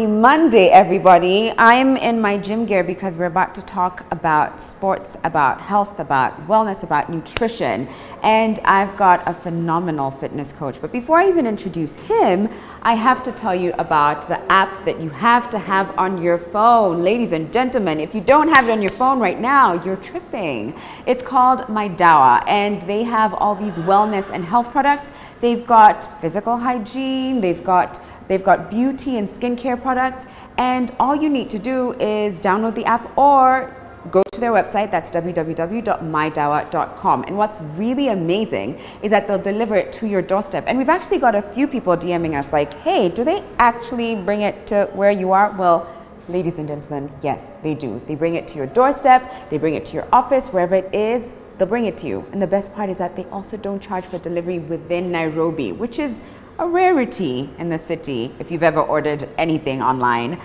Happy Monday, everybody. I'm in my gym gear because we're about to talk about sports, about health, about wellness, about nutrition. And I've got a phenomenal fitness coach. But before I even introduce him, I have to tell you about the app that you have to have on your phone. Ladies and gentlemen, if you don't have it on your phone right now, you're tripping. It's called My Dawa, and they have all these wellness and health products. They've got physical hygiene, they've got beauty and skincare products, and all you need to do is download the app or go to their website. That's www.mydawa.com. And what's really amazing is that they'll deliver it to your doorstep. And we've actually got a few people DMing us like, hey, do they actually bring it to where you are? Well, ladies and gentlemen, yes, they do. They bring it to your doorstep, they bring it to your office, wherever it is, they'll bring it to you. And the best part is that they also don't charge for delivery within Nairobi, which is a rarity in the city if you've ever ordered anything online.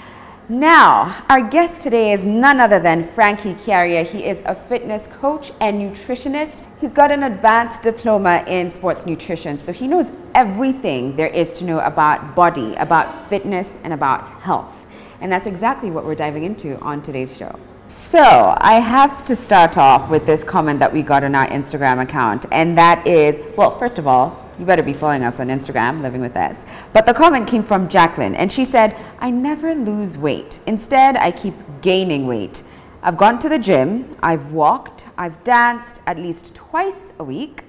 Now, our guest today is none other than Frankie Kiaria. He is a fitness coach and nutritionist. He's got an advanced diploma in sports nutrition, so he knows everything there is to know about body, about fitness, and about health. And that's exactly what we're diving into on today's show. So I have to start off with this comment that we got on our Instagram account, and that is, well, first of all, you better be following us on Instagram, Living With Us. But the comment came from Jacqueline, and she said, I never lose weight. Instead, I keep gaining weight. I've gone to the gym, I've walked, I've danced at least twice a week,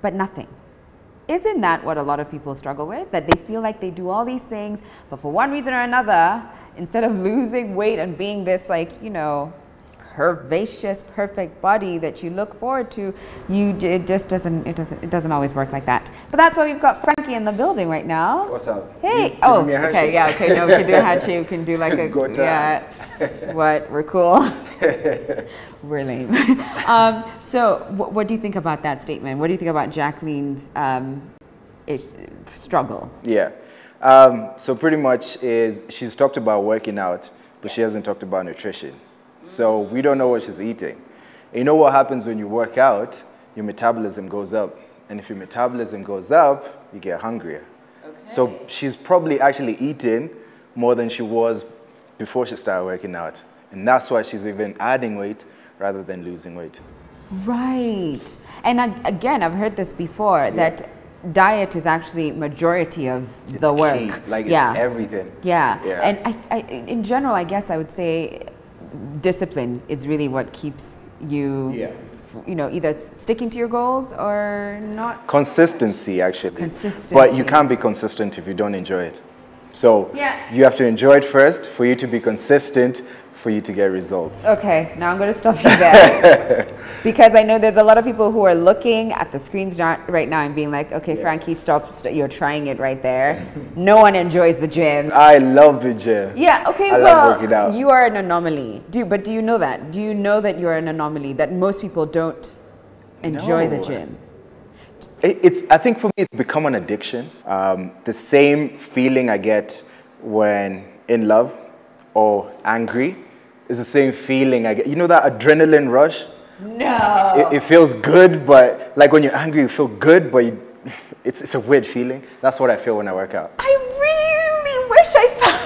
but nothing. Isn't that what a lot of people struggle with? That they feel like they do all these things, but for one reason or another, instead of losing weight and being this, like, you know, curvaceous, perfect body that you look forward to, it doesn't always work like that. But that's why we've got Frankie in the building right now. What's up? Hey. Oh, okay, yeah, okay. No, we can do a handshake. We can do like a yeah. What? We're cool. We're lame. So, what do you think about that statement? What do you think about Jacqueline's struggle? Yeah. So pretty much she's talked about working out, but she hasn't talked about nutrition. So we don't know what she's eating. And you know what happens when you work out? Your metabolism goes up. And if your metabolism goes up, you get hungrier. Okay. So she's probably actually eating more than she was before she started working out. And that's why she's even adding weight rather than losing weight. Right. And again, I've heard this before, that diet is actually majority of the work. Key. Like, it's everything. Yeah. And I, in general, I guess I would say discipline is really what keeps you, you know, either sticking to your goals or not. Consistency, actually. Consistency. But you can't be consistent if you don't enjoy it. So you have to enjoy it first for you to be consistent, for you to get results. Okay, now I'm going to stop you there. Because I know there's a lot of people who are looking at the screens right now and being like, okay, Frankie, stop, you're trying it right there. No one enjoys the gym. I love the gym. Yeah, okay, I love working out. You are an anomaly. But do you know that? Do you know that you're an anomaly, that most people don't enjoy the gym? I think for me, it's become an addiction. The same feeling I get when in love or angry is the same feeling I get. You know that adrenaline rush? No. It feels good, but like when you're angry, you feel good, but it's a weird feeling. That's what I feel when I work out. I really wish I felt.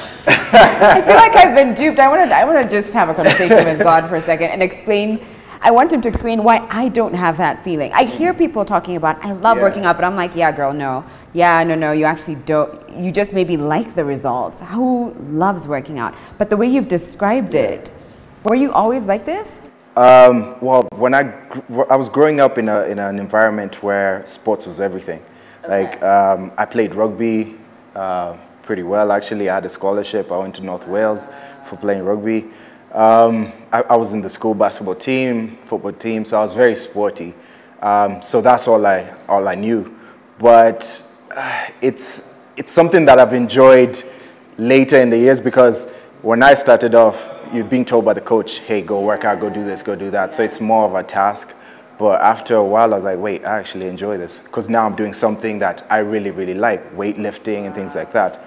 I feel like I've been duped. I want to just have a conversation with God for a second and explain. I want him to explain why I don't have that feeling. I hear people talking about, I love working out, but I'm like, yeah, girl, no. Yeah, no, you actually don't. You just maybe like the results. Who loves working out? But the way you've described it, were you always like this? Well, when I was growing up in an environment where sports was everything. Okay. Like, I played rugby pretty well, actually. I had a scholarship. I went to North Wales for playing rugby. I was in the school basketball team, football team, so I was very sporty. So that's all I knew. But it's something that I've enjoyed later in the years, because when I started off, you're being told by the coach, hey, go work out, go do this, go do that. So it's more of a task. But after a while, I was like, wait, I actually enjoy this, because now I'm doing something that I really, really like, weightlifting and things like that.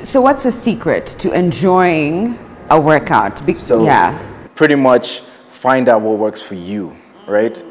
So what's the secret to enjoying a workout? Pretty much find out what works for you, right?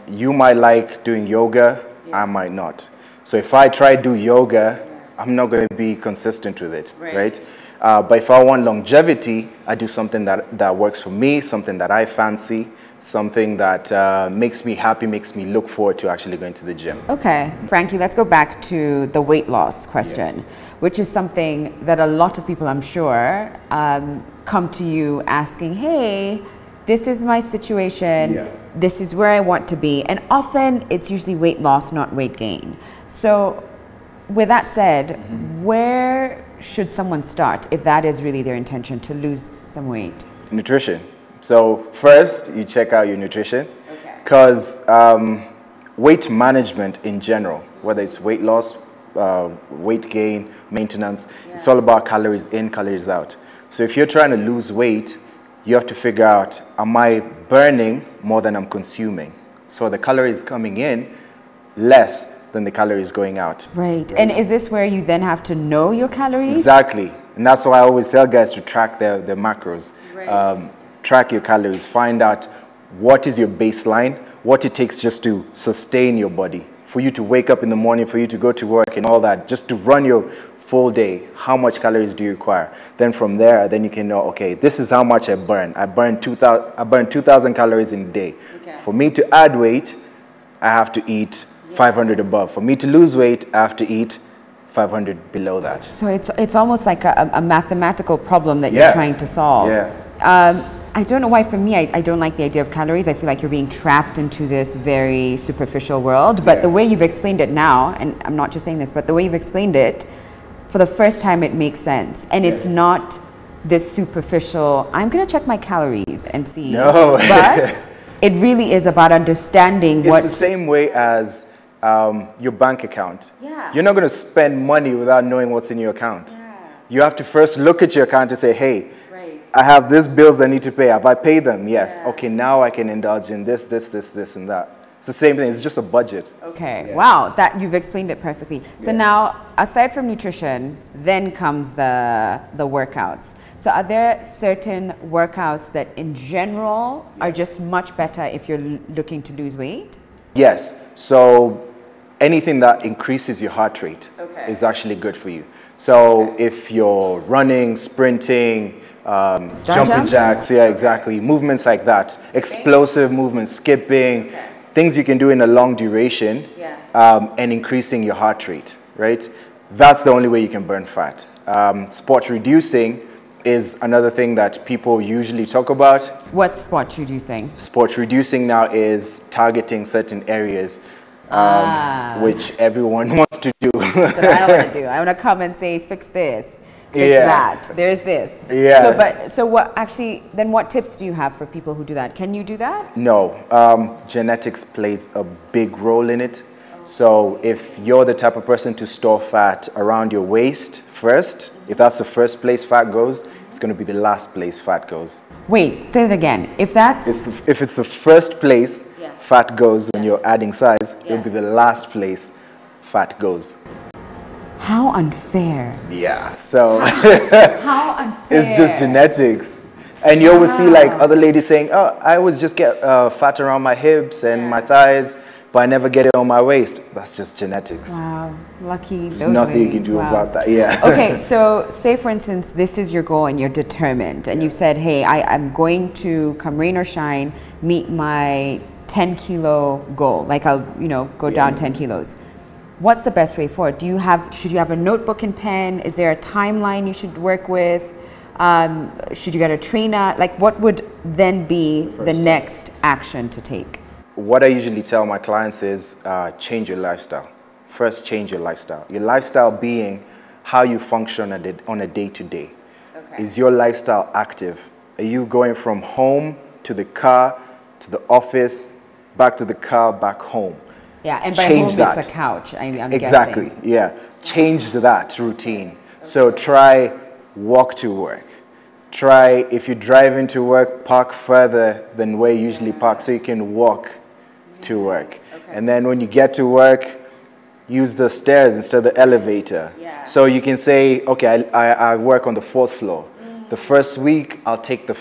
You might like doing yoga, I might not. So if I try to do yoga, I'm not going to be consistent with it, right? But if I want longevity, I do something that works for me, something that I fancy, something that makes me happy, makes me look forward to actually going to the gym. Okay, Frankie, let's go back to the weight loss question, yes, which is something that a lot of people, I'm sure, come to you asking, hey, this is my situation, yeah, this is where I want to be. And often it's usually weight loss, not weight gain. So with that said, where should someone start if that is really their intention, to lose some weight? Nutrition. So first, you check out your nutrition, because weight management in general, whether it's weight loss, weight gain, maintenance, yeah, it's all about calories in, calories out. So if you're trying to lose weight, you have to figure out, am I burning more than I'm consuming? So the calories coming in less than the calories going out. Right. And is this where you then have to know your calories? Exactly. And that's why I always tell guys to track their macros. Right. Track your calories. Find out what is your baseline, what it takes just to sustain your body. For you to wake up in the morning, for you to go to work and all that, just to run your full day, how much calories do you require? Then from there, then you can know, okay, this is how much I burn. I burn 2,000 calories in a day. Okay. For me to add weight, I have to eat 500 above. For me to lose weight, I have to eat 500 below that. So it's almost like a mathematical problem that you're trying to solve. Yeah. I don't know why, for me, I don't like the idea of calories. I feel like you're being trapped into this very superficial world. But the way you've explained it now, and I'm not just saying this, but the way you've explained it, for the first time, it makes sense. And it's not this superficial, I'm going to check my calories and see. No. But it really is about understanding it's the same way as your bank account. Yeah. You're not going to spend money without knowing what's in your account. Yeah. You have to first look at your account and say, hey, I have these bills I need to pay. Have I paid them? Yes. Yeah. Okay, now I can indulge in this, and that. It's the same thing. It's just a budget. Okay. Yeah. Wow. That you've explained it perfectly. So now, aside from nutrition, then comes the workouts. So are there certain workouts that in general are just much better if you're looking to lose weight? Yes. So anything that increases your heart rate is actually good for you. So if you're running, sprinting, jumping jacks, exactly, movements like that, explosive movements, skipping, things you can do in a long duration, and increasing your heart rate, right? That's the only way you can burn fat. Sport reducing is another thing that people usually talk about. What's sport reducing? Sport reducing now is targeting certain areas, which everyone wants to do. That's what I want to do. I want to come and say, fix this. Fix that. There's this. Yeah. So what actually, then what tips do you have for people who do that? Can you do that? No. Genetics plays a big role in it. So if you're the type of person to store fat around your waist first, if that's the first place fat goes, it's going to be the last place fat goes. Wait, say it again. If it's the first place fat goes when you're adding size, it'll be the last place fat goes. How unfair. Yeah, so how unfair. It's just genetics. And you always see like other ladies saying, oh, I always just get fat around my hips and my thighs, but I never get it on my waist. That's just genetics. Wow, lucky. There's nothing you can do about that, Okay, so say for instance, this is your goal and you're determined and you said, hey, I'm going to, come rain or shine, meet my 10 kilo goal. Like I'll, go down 10 kilos. What's the best way forward? Should you have a notebook and pen? Is there a timeline you should work with? Should you get a trainer? Like what would then be the next action to take? What I usually tell my clients is change your lifestyle. First, change your lifestyle. Your lifestyle being how you function on a day-to-day. Is your lifestyle active? Are you going from home to the car, to the office, back to the car, back home? Yeah, and by home it's a couch, I'm exactly, guessing. Yeah. Change that routine. So try walk to work. Try, if you drive into work, park further than where you usually park so you can walk to work. And then when you get to work, use the stairs instead of the elevator. So you can say, okay, I work on the 4th floor. The first week, I'll take the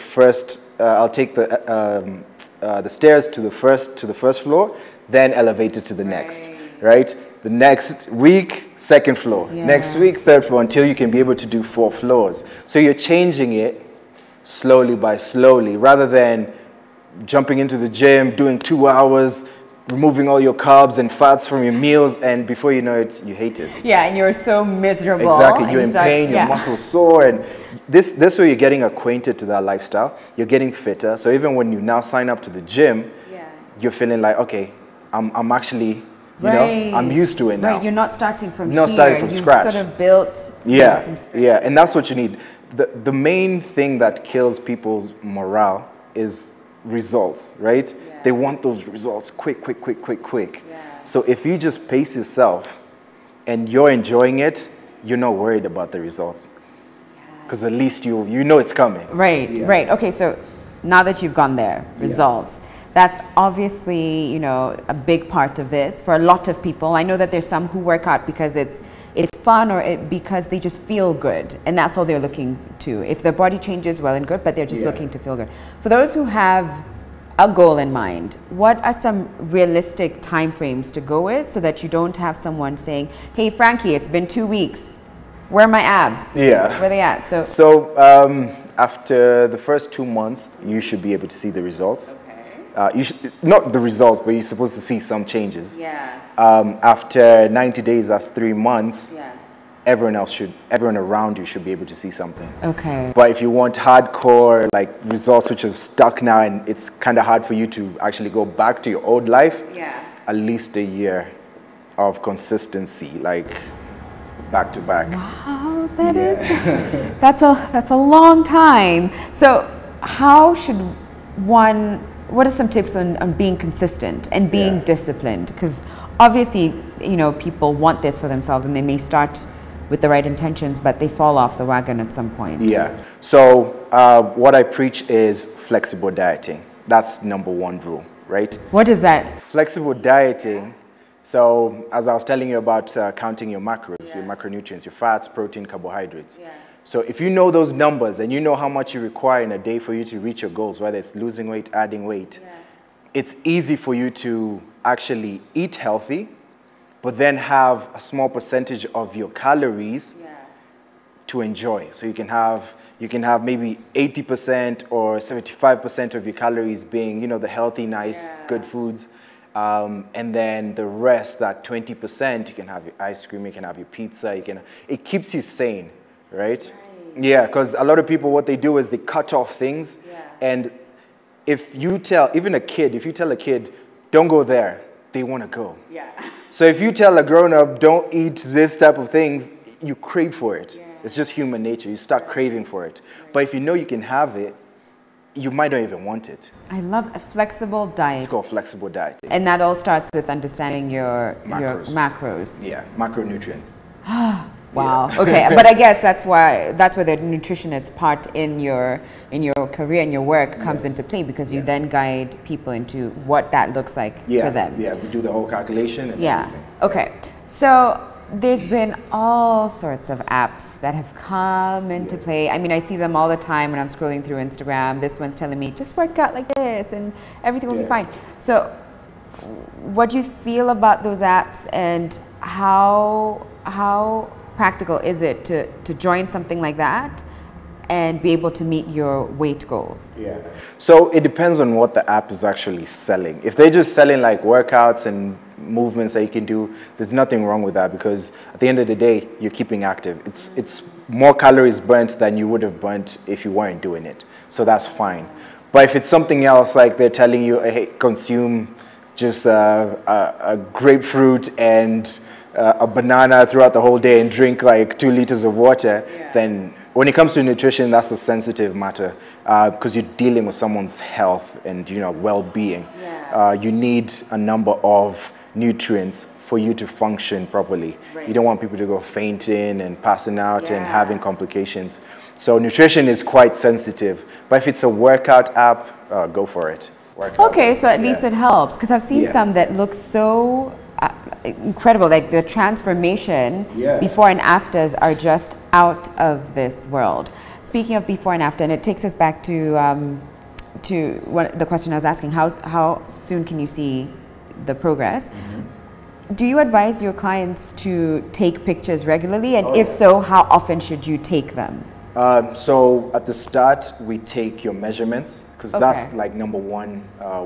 stairs to the first floor, then elevator to the next, right? The next week, second floor. Yeah. Next week, third floor, until you can be able to do 4 floors. So you're changing it slowly by slowly, rather than jumping into the gym, doing 2 hours, removing all your carbs and fats from your meals, and before you know it, you hate it. Yeah, and you're so miserable. Exactly, you're in start, pain, your muscles sore, and this way you're getting acquainted to that lifestyle. You're getting fitter. So even when you now sign up to the gym, you're feeling like, okay, I'm actually, you know, I'm used to it now. Right, you're not starting from not starting from scratch. You've sort of built some strength. Yeah, and that's what you need. The main thing that kills people's morale is results, right? Yeah. They want those results quick. Yeah. So if you just pace yourself and you're enjoying it, you're not worried about the results. Because at least you know it's coming. Right, right. Okay, so now that you've gone there, results. That's obviously, you know, a big part of this for a lot of people. I know that there's some who work out because it's fun, or because they just feel good, and that's all they're looking to. If their body changes, well and good, but they're just looking to feel good. For those who have a goal in mind, what are some realistic timeframes to go with, so that you don't have someone saying, hey Frankie, it's been 2 weeks, where are my abs? Yeah. Where are they at? So after the first 2 months, you should be able to see the results. You should, not the results, but you're supposed to see some changes. Yeah. After 90 days, that's 3 months. Yeah. Everyone around you should be able to see something. Okay. But if you want hardcore, like, results which are stuck now, and it's kind of hard for you to actually go back to your old life, at least a year of consistency, like back to back. Wow, that's a long time. So how should one? What are some tips on being consistent and being disciplined? Because obviously, you know, people want this for themselves, and they may start with the right intentions, but they fall off the wagon at some point. Yeah. So what I preach is flexible dieting. That's #1 rule, right? What is that? Flexible dieting. So as I was telling you about counting your macros, your macronutrients, your fats, protein, carbohydrates. Yeah. So if you know those numbers and you know how much you require in a day for you to reach your goals, whether it's losing weight, adding weight, it's easy for you to actually eat healthy, but then have a small percentage of your calories to enjoy. So you can have maybe 80% or 75% of your calories being, you know, the healthy, nice, good foods. And then the rest, that 20%, you can have your ice cream, you can have your pizza, it keeps you sane. Right? Yeah, because a lot of people, what they do is they cut off things. And if you tell, even a kid, if you tell a kid, don't go there, they want to go. So if you tell a grown-up, don't eat this type of things, you crave for it. It's just human nature. You start craving for it. But if you know you can have it, you might not even want it. I love a flexible diet. It's called flexible diet. And that all starts with understanding your macros. Yeah, macronutrients. Wow. Okay, but I guess that's where the nutritionist part in your career and your work comes into play, because you then guide people into what that looks like for them. Yeah, we do the whole calculation and everything. Okay. So there's been all sorts of apps that have come into play. I mean, I see them all the time when I'm scrolling through Instagram. This one's telling me, just work out like this and everything will be fine. So what do you feel about those apps, and how practical is it to join something like that and be able to meet your weight goals? Yeah. So it depends on what the app is actually selling. If they're just selling like workouts and movements that you can do, there's nothing wrong with that, because at the end of the day, you're keeping active. It's more calories burnt than you would have burnt if you weren't doing it. So that's fine. But if it's something else, like they're telling you, hey, consume just a grapefruit and a banana throughout the whole day and drink like 2 liters of water, then when it comes to nutrition, that's a sensitive matter, because you're dealing with someone's health and, you know, well-being. You need a number of nutrients for you to function properly. You don't want people to go fainting and passing out and having complications. So nutrition is quite sensitive, but if it's a workout app, go for it. Okay, so at least it helps, because I've seen some that look so incredible, like the transformation before and afters are just out of this world. Speaking of before and after, and it takes us back to the question I was asking, how soon can you see the progress? Do you advise your clients to take pictures regularly? And if so, how often should you take them? So at the start, we take your measurements, because that's like number one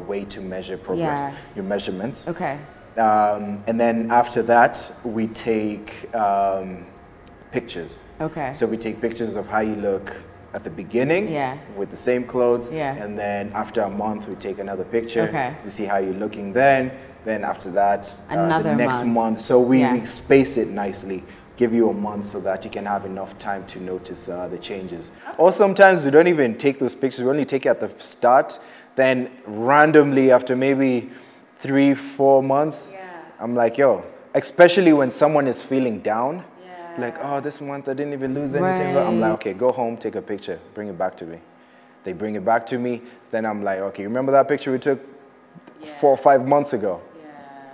way to measure progress, your measurements. Okay. And then after that, we take pictures. Okay. So we take pictures of how you look at the beginning with the same clothes. And then after a month, we take another picture. Okay. We see how you're looking then. Then after that, another the next month. So we space it nicely. Give you a month so that you can have enough time to notice the changes. Or sometimes we don't even take those pictures. We only take it at the start. Then randomly after maybe 3-4 months, I'm like, yo, especially when someone is feeling down, like, oh, this month I didn't even lose anything. But I'm like, okay, go home, take a picture, bring it back to me. They bring it back to me. Then I'm like, okay, remember that picture we took 4 or 5 months ago?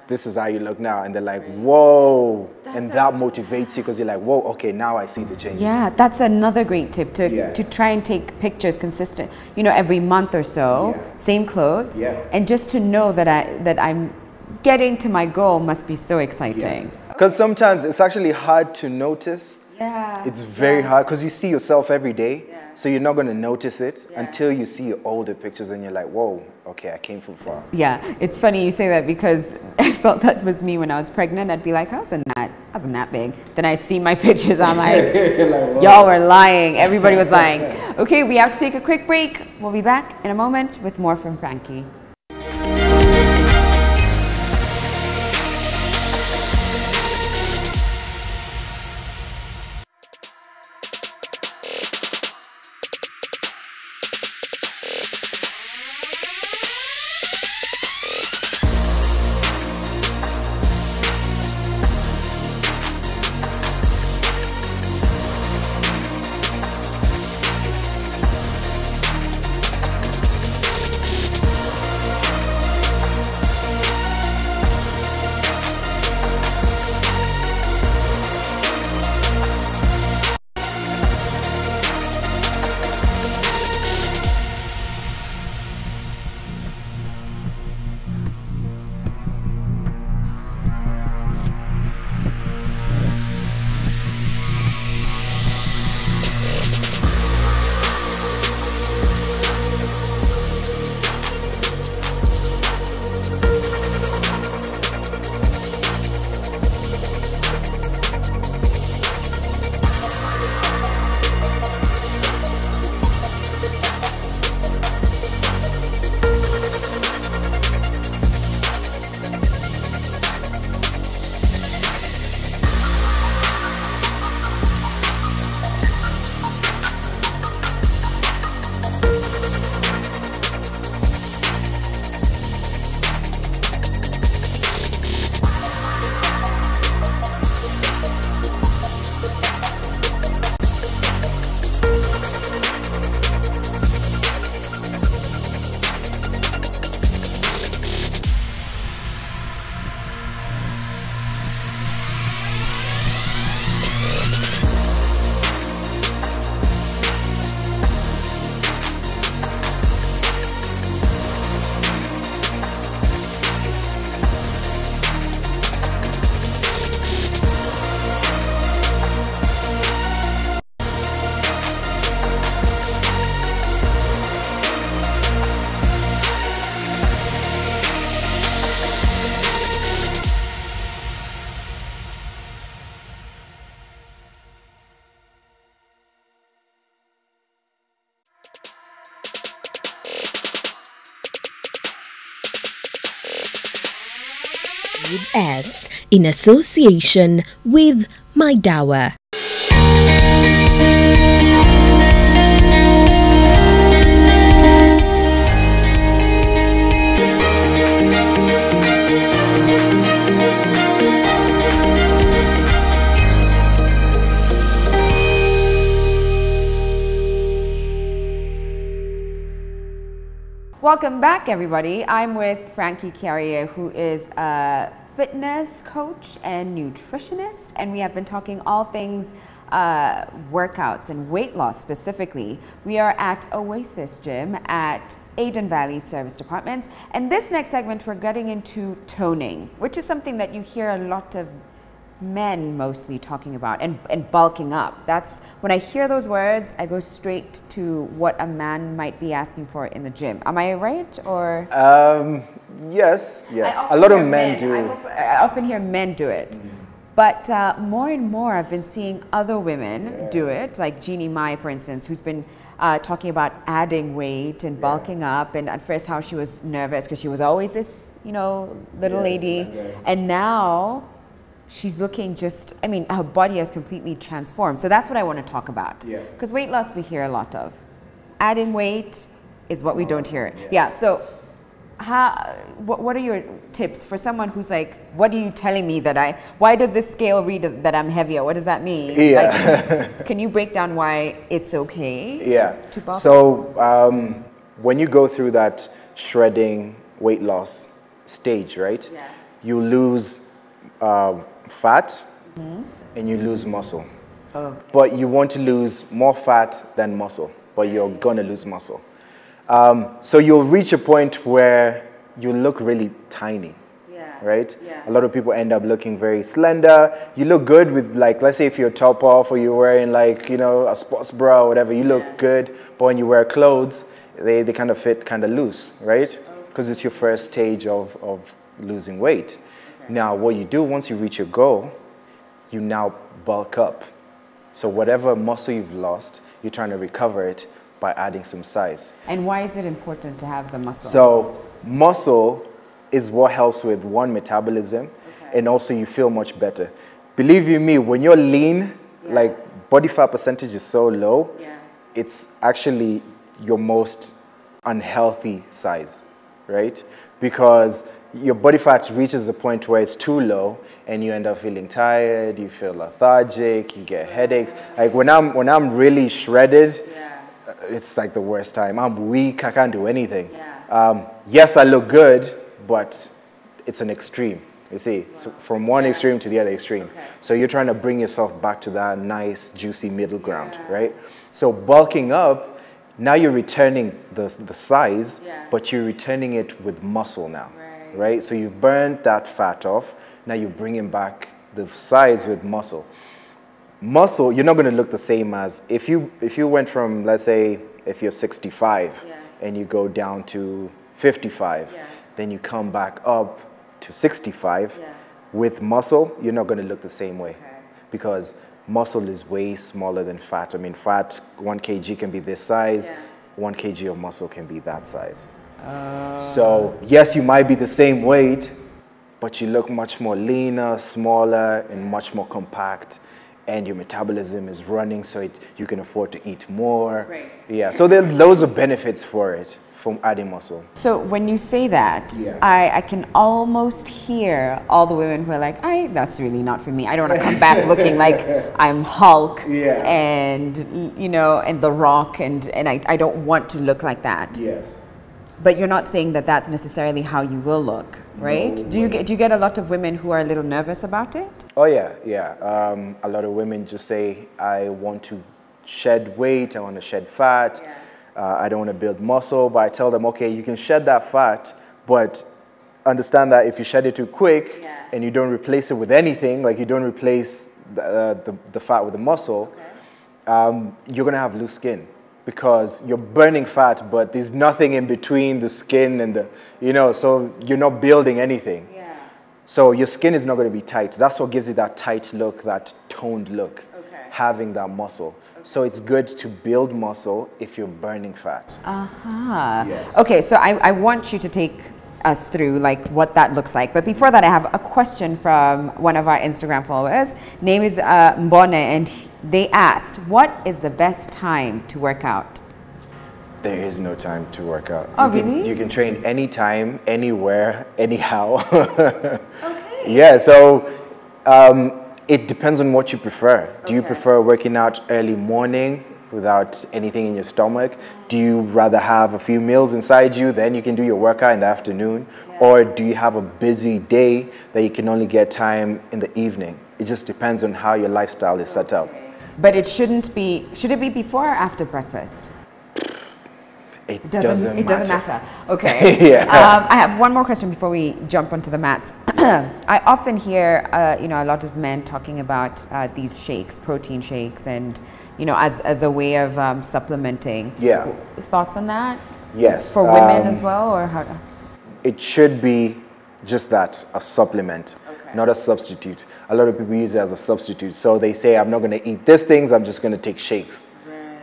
This is how you look now. And they're like, whoa. And that motivates you because you're like, whoa, okay, now I see the change. Yeah, that's another great tip to try and take pictures consistent, you know, every month or so, same clothes. And just to know that I'm getting to my goal must be so exciting. Because sometimes it's actually hard to notice. It's very hard because you see yourself every day. So you're not going to notice it until you see your older pictures and you're like, whoa, okay, I came from far. Yeah, it's funny you say that because I felt that was me when I was pregnant. I'd be like, I wasn't that big. Then I see my pictures, I'm like, y'all were lying. Everybody was lying. Okay, we have to take a quick break. We'll be back in a moment with more from Frankie. S in association with My Dawa. Welcome back, everybody. I'm with Frankie Carrier, who is a fitness coach and nutritionist, and we have been talking all things workouts and weight loss specifically. We are at Oasis Gym at Aden Valley Service Departments. And this next segment, we're getting into toning, which is something that you hear a lot of men mostly talking about, and bulking up. That's when I hear those words, I go straight to what a man might be asking for in the gym. Am I right? Or yes. A lot of men do. I often hear men do it. But more and more, I've been seeing other women do it, like Jeannie Mai, for instance, who's been talking about adding weight and bulking up. And at first, how she was nervous because she was always this, little lady, and now she's looking her body has completely transformed. So that's what I want to talk about. Because weight loss we hear a lot of. Adding weight is what we don't hear. So what are your tips for someone who's like, what are you telling me why does this scale read that I'm heavier? What does that mean? Like, can you break down why it's okay to bulk? So when you go through that shredding weight loss stage, right? You lose fat and you lose muscle. But you want to lose more fat than muscle, but you're gonna lose muscle. So you'll reach a point where you look really tiny, right? A lot of people end up looking very slender. You look good with, like, let's say if you're top off or you're wearing like, a sports bra or whatever, you look good. But when you wear clothes, they kind of fit kind of loose, right? Because it's your first stage of losing weight. Now, what you do once you reach your goal, you now bulk up. So whatever muscle you've lost, you're trying to recover it by adding some size. And why is it important to have the muscle? So muscle is what helps with metabolism, and also you feel much better. Believe you me, when you're lean, like body fat percentage is so low, it's actually your most unhealthy size, right? Because your body fat reaches a point where it's too low and you end up feeling tired, you feel lethargic, you get headaches. Like when I'm really shredded, it's like the worst time. I'm weak, I can't do anything. Yes, I look good, but it's an extreme. You see, it's from one extreme to the other extreme. So you're trying to bring yourself back to that nice, juicy middle ground, right? So bulking up, now you're returning the size, but you're returning it with muscle now, right? So you've burned that fat off. Now you're bringing back the size with muscle. Muscle, you're not going to look the same as if you went from, let's say, if you're 65 and you go down to 55, then you come back up to 65 with muscle, you're not going to look the same way because muscle is way smaller than fat. I mean, fat, 1 kg can be this size, 1 kg of muscle can be that size. So yes, you might be the same weight, but you look much more leaner, smaller, and much more compact. And your metabolism is running, so you can afford to eat more. So there are loads of benefits for it from adding muscle. So when you say that, I can almost hear all the women who are like, that's really not for me. I don't want to come back looking like I'm Hulk and and The Rock, and I don't want to look like that. But you're not saying that that's necessarily how you will look, right? No, do you get a lot of women who are a little nervous about it? Oh yeah. A lot of women just say, I want to shed weight, I want to shed fat, I don't want to build muscle. But I tell them, okay, you can shed that fat, but understand that if you shed it too quick and you don't replace it with anything, like you don't replace the fat with the muscle, you're gonna have loose skin. Because you're burning fat, but there's nothing in between the skin and so you're not building anything. So your skin is not going to be tight. That's what gives you that tight look, that toned look, having that muscle. So it's good to build muscle if you're burning fat. Okay, so I want you to take us through like what that looks like. But before that, I have a question from one of our Instagram followers. Name is Mbone, and they asked, what is the best time to work out? There is no time to work out. Really? You can train anytime, anywhere, anyhow. So it depends on what you prefer. Do you prefer working out early morning without anything in your stomach? Do you rather have a few meals inside you, then you can do your workout in the afternoon? Or do you have a busy day that you can only get time in the evening? It just depends on how your lifestyle is set up. But should it be before or after breakfast? It doesn't matter. Okay. Yeah. I have one more question before we jump onto the mats. I often hear, a lot of men talking about these shakes, protein shakes, and as a way of supplementing. Yeah. Thoughts on that? Yes. For women as well, or how? It should be just that, a supplement, not a substitute. A lot of people use it as a substitute. So they say, I'm not going to eat these things, I'm just going to take shakes. Right.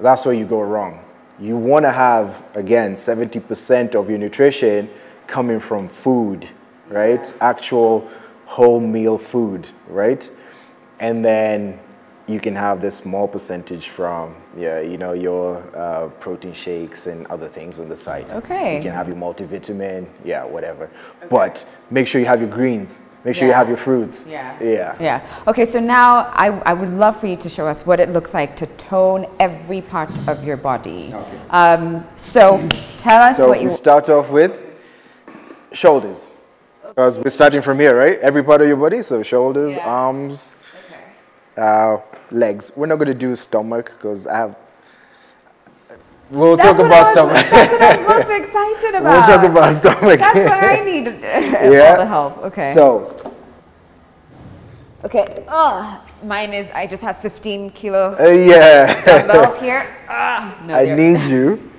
That's where you go wrong. You want to have, again, 70% of your nutrition coming from food, right? Actual whole meal food, right? And then you can have this small percentage from, your protein shakes and other things on the side. Okay. You can have your multivitamin, whatever. Okay. But make sure you have your greens. Make sure you have your fruits. Yeah. Okay, so now I would love for you to show us what it looks like to tone every part of your body. Okay. So tell us what you... So we start off with shoulders. Because we're starting from here, right? Every part of your body. So shoulders, arms, legs. We're not going to do stomach because we'll talk about stomach. That's what I was most excited about. We'll talk about stomach. That's where I need all the help. Okay. So. Okay. Mine is, I just have 15 kilo yeah. dumbbells here. No, I need you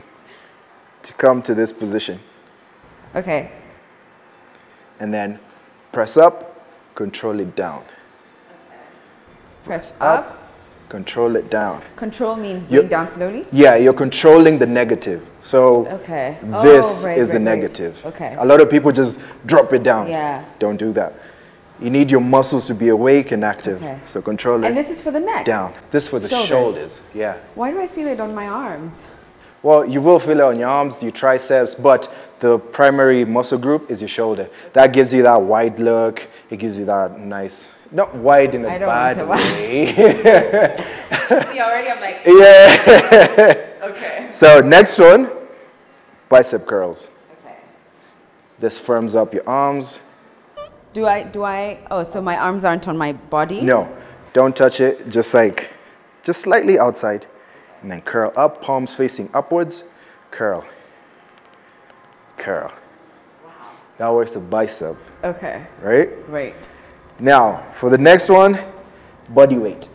to come to this position. Okay. And then press up, control it down. Okay. Press up. Control it down. Control means bring down slowly? Yeah, you're controlling the negative. So this is the negative. Okay. A lot of people just drop it down. Yeah. Don't do that. You need your muscles to be awake and active. Okay. So control it. And this is for the neck? Down. This is for the shoulders. Yeah. Why do I feel it on my arms? Well, you will feel it on your arms, your triceps, but the primary muscle group is your shoulder. That gives you that wide look. It gives you that nice... Not wide in a bad way. See, already I'm like... Yeah. Okay. So next one, bicep curls. Okay. This firms up your arms. Do I, so my arms aren't on my body? No, don't touch it, just slightly outside. And then curl up, palms facing upwards, curl, curl. Wow. That works the bicep. Okay. Right? Right. Now, for the next one, body weight.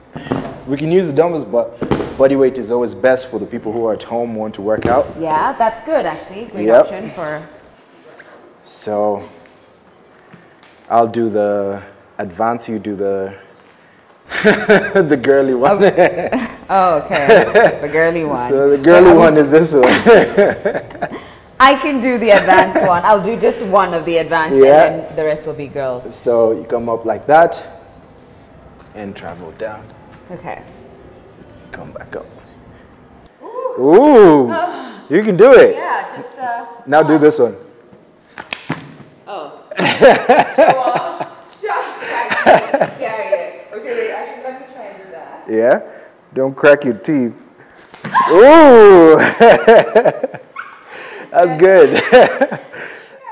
We can use the dumbbells, but body weight is always best for the people who are at home, want to work out. Yeah, that's good actually. Great option for... So, I'll do the advanced, you do the the girly one. Oh, okay. The girly one. So the girly one is this one. I can do the advanced one. I'll do just one of the advanced and then the rest will be girls. So you come up like that and travel down. Okay. Come back up. Ooh. You can do it. Yeah, just... now do this one. Oh. Show off. Stop. Carry it. Okay, wait, actually, let me try and do that. Yeah? Don't crack your teeth. Ooh. That's good.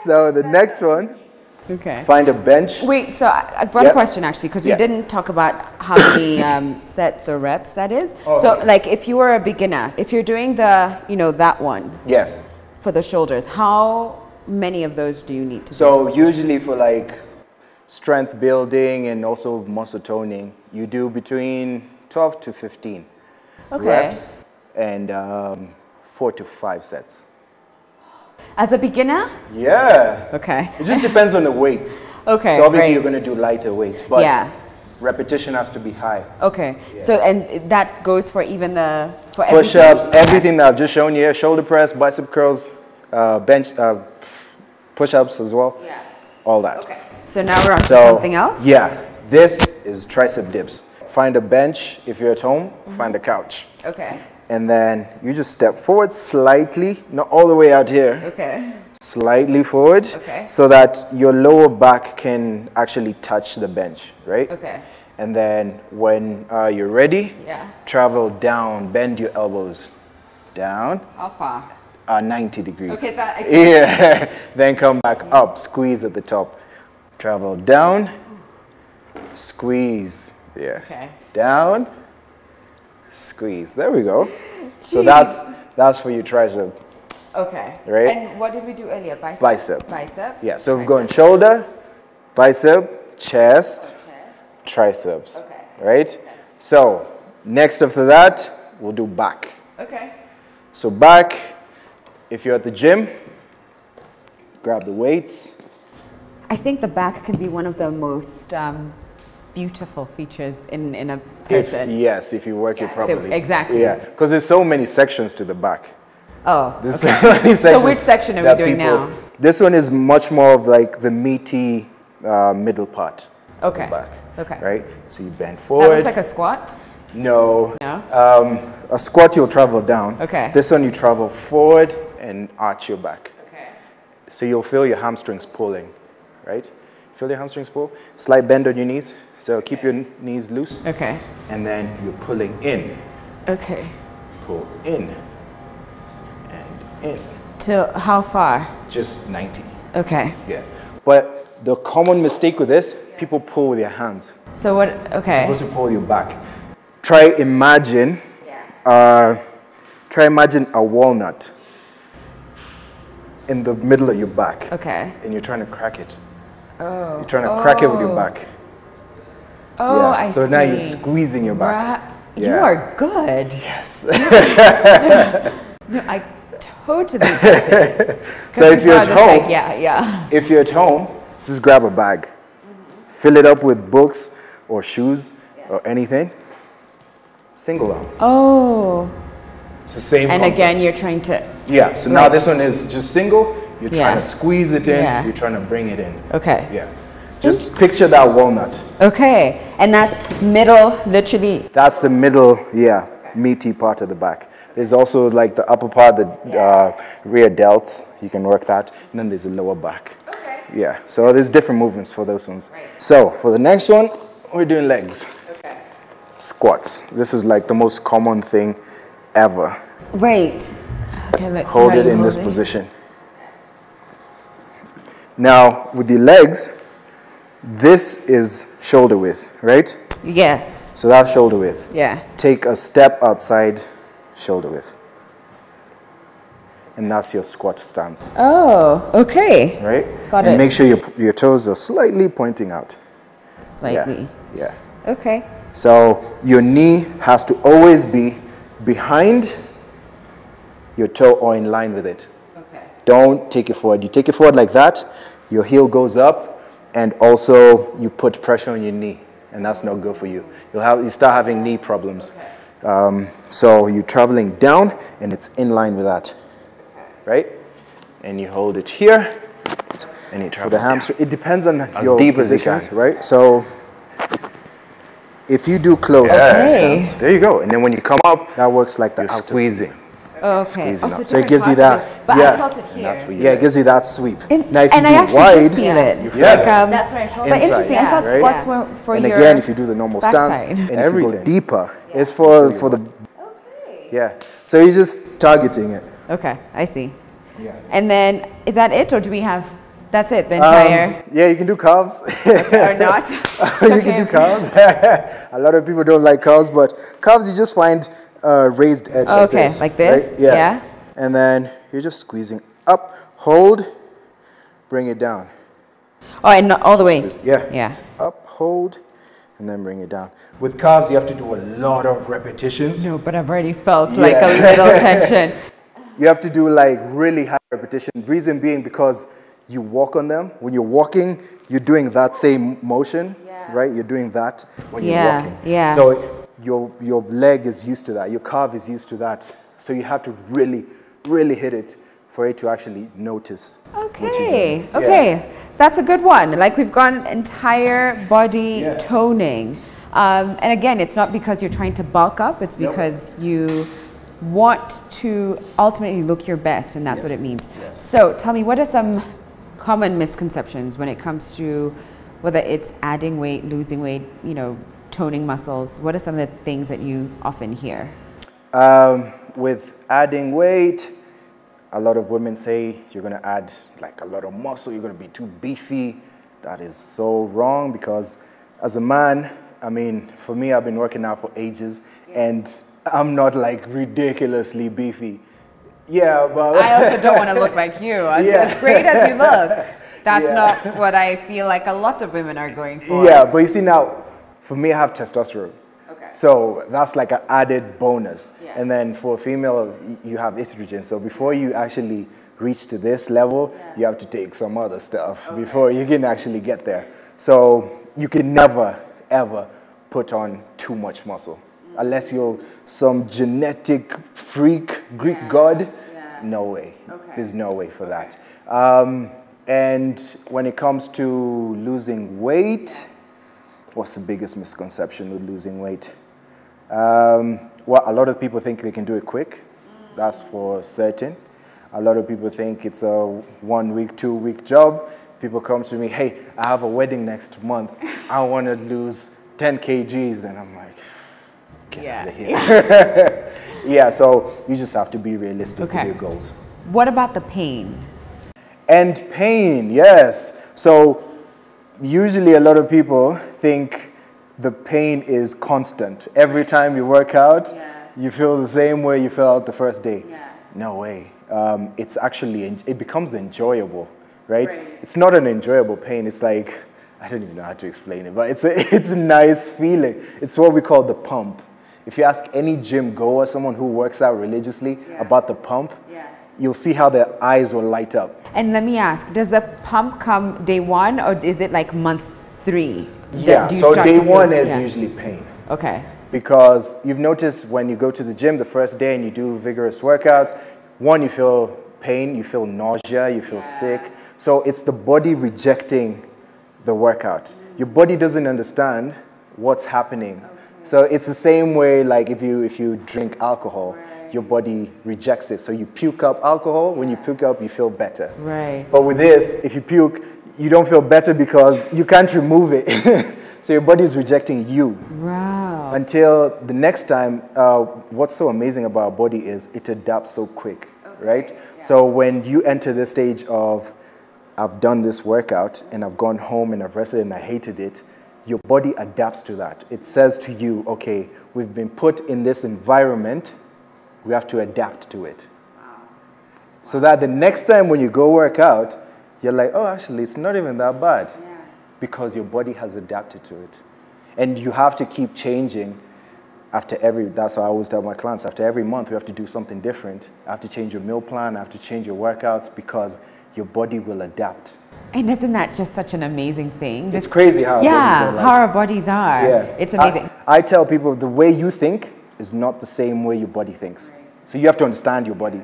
So the next one, find a bench. Wait, so I've got a question actually, because we didn't talk about how many sets or reps that is. Oh, so like if you were a beginner, if you're doing the, that one. Yes. For the shoulders, how many of those do you need to do? So usually for like strength building and also muscle toning, you do between 12 to 15 reps and 4 to 5 sets. As a beginner? Yeah. Okay. It just depends on the weight. Okay. So obviously you're going to do lighter weights, but repetition has to be high. Okay. Yeah. So and that goes for even the push-ups, everything that I've just shown you here, shoulder press, bicep curls, bench, push-ups as well. Yeah. All that. Okay. So now we're on to something else? Yeah. This is tricep dips. Find a bench if you're at home, find a couch. Okay. And then you just step forward slightly, not all the way out here. Okay. Slightly forward. Okay. So that your lower back can actually touch the bench, right? Okay. And then when you're ready, travel down, bend your elbows down. How far? 90 degrees. Okay, that. Yeah. Then come back up, squeeze at the top. Travel down, squeeze. Yeah. Okay. Down, squeeze. There we go. Jeez. So that's for your tricep. Okay. Right? And what did we do earlier? Bicep? Bicep. Bicep? Yeah, so we're going shoulder, bicep, chest, triceps. Okay. Right? Okay. So, next after that, we'll do back. Okay. So back, if you're at the gym, grab the weights. I think the back can be one of the most beautiful features in a person. If you work it properly. Exactly. Yeah, because there's so many sections to the back. Oh, There's okay. so many sections So which section are we doing now? This one is much more of like the meaty middle part of the Okay. back. Okay. Right? So you bend forward. That looks like a squat? No. No? A squat you'll travel down. Okay. This one you travel forward and arch your back. Okay. So you'll feel your hamstrings pulling, right? Feel your hamstrings pull? Slight bend on your knees. So keep your knees loose. Okay. And then you're pulling in. Okay. Pull in. And in. Till how far? Just 90. Okay. Yeah. But the common mistake with this, people pull with their hands. So what, You're okay. supposed to pull your back. Try imagine a walnut in the middle of your back. Okay. And you're trying to crack it. Oh. You're trying to crack it with your back. Oh, Yeah. I see. So now you're squeezing your back. You Yeah. are good. Yes. No, I totally get it. So if you're at Before I was home, like, yeah. if you're at home, just grab a bag. Fill it up with books or shoes or anything. Single arm. Oh. It's the same And concept. again, you're trying to. Yeah, so now this one is just single. You're trying Yeah. to squeeze it in. Yeah. You're trying to bring it in. Okay. Yeah. Just picture that walnut. Okay. And that's middle, literally. That's the middle, meaty part of the back. There's also like the upper part, the rear delts. You can work that. And then there's the lower back. Okay. Yeah, so there's different movements for those ones. Right. So for the next one, we're doing legs. Okay. Squats. This is like the most common thing ever. Right. Okay, let's Hold see how it you in hold this position. Now, with the legs, this is shoulder width, right? Yes. So that's shoulder width. Yeah. Take a step outside shoulder width. And that's your squat stance, Oh, okay. right? Got and it. make sure your toes are slightly pointing out. Slightly. Yeah. Okay. So your knee has to always be behind your toe or in line with it. Okay. Don't take it forward. You take it forward like that, your heel goes up, and also you put pressure on your knee, and that's not good for you. You start having knee problems. Okay. So you're traveling down, and it's in line with that, right? And you hold it here, and you travel for the hamstring. It depends on your deep as you positions, can. right? So if you do close, Okay. there you go. And then when you come up, that works like the you're Okay. outer Oh, squeezing so out. So it different gives you parts of that. it. But yeah. I felt it here. That's for you. Yeah, it gives you that sweep. And Now if you I do actually wide, do feel it. feel it. That's where I felt Inside, But interesting, I thought right? squats were for and your again, if you do the normal stance, backside. and if you go deeper, it's for the. Okay. Yeah. So you're just targeting it. Okay, I see. Yeah. And then, is that it, or do we have, that's it, the entire, Yeah, you can do calves. or not? You can do calves. A lot of people don't like calves, but calves you just find raised edge like Okay, this. like this? Right? Yeah. And then you're just squeezing up, hold, bring it down. Oh, and not all the way. Yeah. Yeah. Up, hold, and then bring it down. With calves, you have to do a lot of repetitions. No, but I've already felt like a little tension. You have to do like really high repetition. Reason being because you walk on them. When you're walking, you're doing that same motion, right? You're doing that when you're walking. Yeah. So your leg is used to that. Your calf is used to that. So you have to really, really hit it for it to actually notice. what you're Okay, doing. okay. Yeah. That's a good one. Like we've gone entire body toning. And again, it's not because you're trying to bulk up, it's because you want to ultimately look your best, and that's what it means. Yes. So tell me, what are some common misconceptions when it comes to whether it's adding weight, losing weight, you know, toning muscles? What are some of the things that you often hear? With adding weight, a lot of women say you're going to add like a lot of muscle, you're going to be too beefy. That is so wrong because as a man, I mean, for me, I've been working out for ages and I'm not like ridiculously beefy. Yeah, but I also don't want to look like you. As great as you look, that's not what I feel like a lot of women are going for. Yeah, but you see now, for me, I have testosterone. Okay. So that's like an added bonus. Yeah. And then for a female, you have estrogen. So before you actually reach to this level, you have to take some other stuff before you can actually get there. So you can never, ever put on too much muscle. Unless you're some genetic freak Greek god, no way. There's no way for that. And when it comes to losing weight, what's the biggest misconception with losing weight? Well, a lot of people think they can do it quick. That's for certain. A lot of people think it's a 1 week, 2 week job. People come to me, hey, I have a wedding next month. I want to lose 10 kgs. And I'm like, get out of here. Yeah, so you just have to be realistic with your goals. What about the pain? And pain, yes. So usually a lot of people think the pain is constant. Every time you work out, you feel the same way you felt the first day. No way. It's actually, it becomes enjoyable, right? It's not an enjoyable pain. It's like, I don't even know how to explain it, but it's a nice feeling. It's what we call the pump. If you ask any gym goer, someone who works out religiously about the pump, you'll see how their eyes will light up. And let me ask, does the pump come day one or is it like month 3? Yeah, so day 1 is usually pain. Okay. Because you've noticed when you go to the gym the first day and you do vigorous workouts, one, you feel pain, you feel nausea, you feel sick. So it's the body rejecting the workout. Your body doesn't understand what's happening. So it's the same way like if you drink alcohol, your body rejects it. So you puke up alcohol. When you puke up, you feel better. Right. But with this, if you puke, you don't feel better because you can't remove it. So your body is rejecting you. Wow. Until the next time, what's so amazing about our body is it adapts so quick, right? So when you enter the stage of, I've done this workout and I've gone home and I've rested and I hated it, your body adapts to that. It says to you, okay, we've been put in this environment, we have to adapt to it. So that the next time when you go work out, you're like, oh, actually, it's not even that bad. Because your body has adapted to it. And you have to keep changing after that's what I always tell my clients, after every month, we have to do something different. I have to change your meal plan, I have to change your workouts because your body will adapt. And isn't that just such an amazing thing? It's crazy how our bodies are like. how our bodies are. It's amazing. I tell people the way you think is not the same way your body thinks. So you have to understand your body.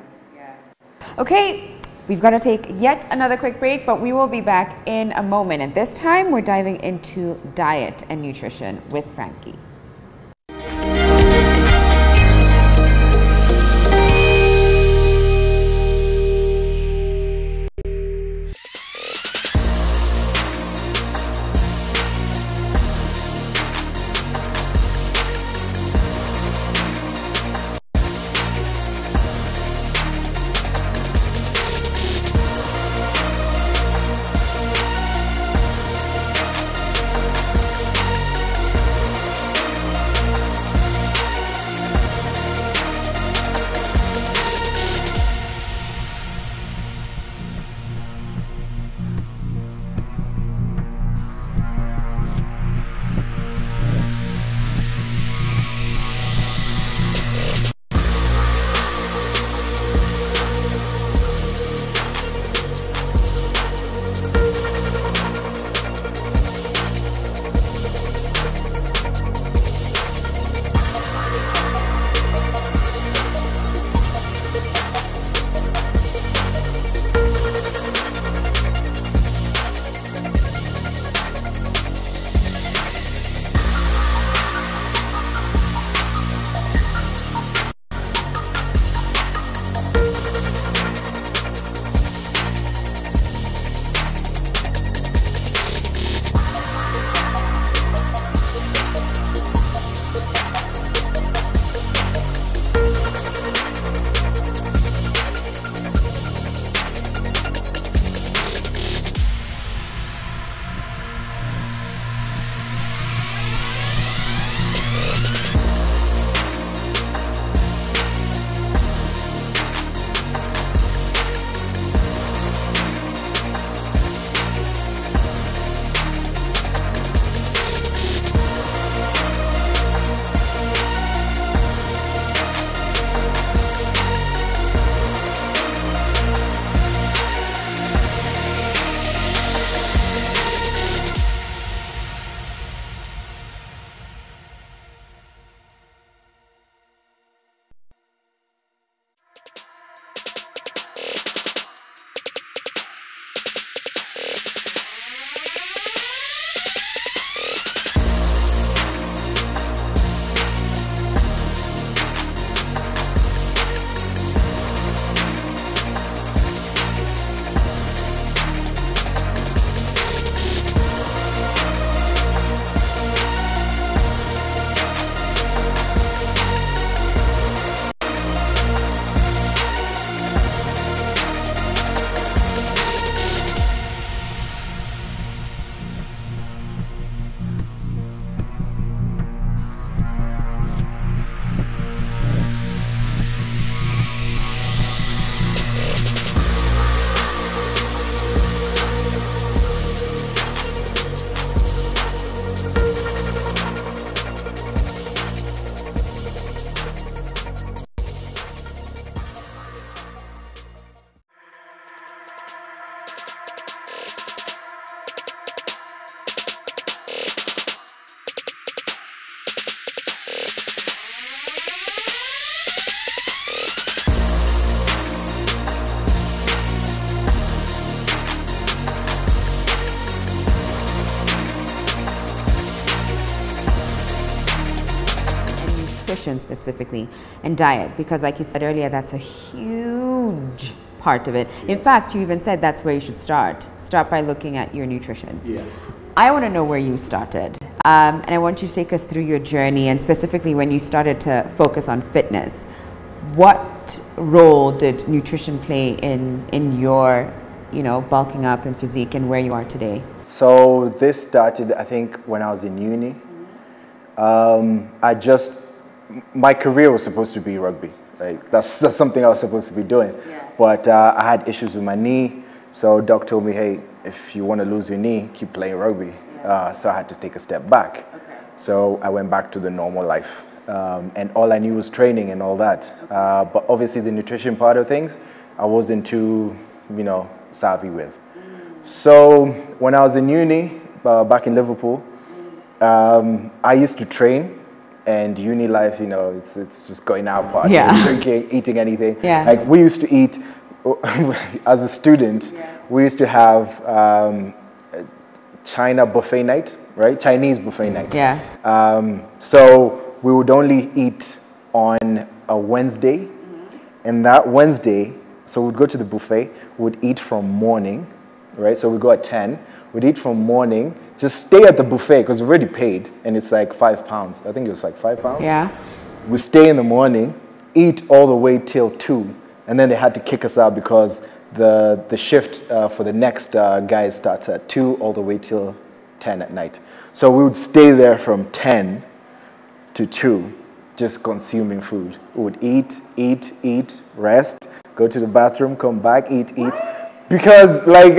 Okay, we've got to take yet another quick break, but we will be back in a moment. And this time we're diving into diet and nutrition with Frankie. nutrition specifically and diet, because like you said earlier, that's a huge part of it. In fact, you even said that's where you should start. Start by looking at your nutrition. Yeah. I want to know where you started, and I want you to take us through your journey, and specifically when you started to focus on fitness. What role did nutrition play in your, bulking up and physique and where you are today? So this started, I think, when I was in uni. My career was supposed to be rugby. Like that's something I was supposed to be doing. Yeah. But I had issues with my knee, so doc told me, hey, if you want to lose your knee, keep playing rugby. Yeah. So I had to take a step back. Okay. So I went back to the normal life. And all I knew was training and all that. Okay. But obviously the nutrition part of things, I wasn't too, savvy with. So when I was in uni, back in Liverpool, I used to train, and uni life, it's just going out, partying, drinking, eating anything. Yeah. Like we used to eat, as a student, we used to have China buffet night, right? Chinese buffet night. Yeah. So we would only eat on a Wednesday, and that Wednesday, so we'd go to the buffet, we'd eat from morning, right? So we go at 10, we'd eat from morning, just stay at the buffet because we already paid, and it's like £5. I think it was like £5. Yeah. We stay in the morning, eat all the way till 2, and then they had to kick us out because the shift for the next guys starts at 2 all the way till 10 at night. So we would stay there from 10 to 2, just consuming food. We would eat, rest, go to the bathroom, come back, eat. Because like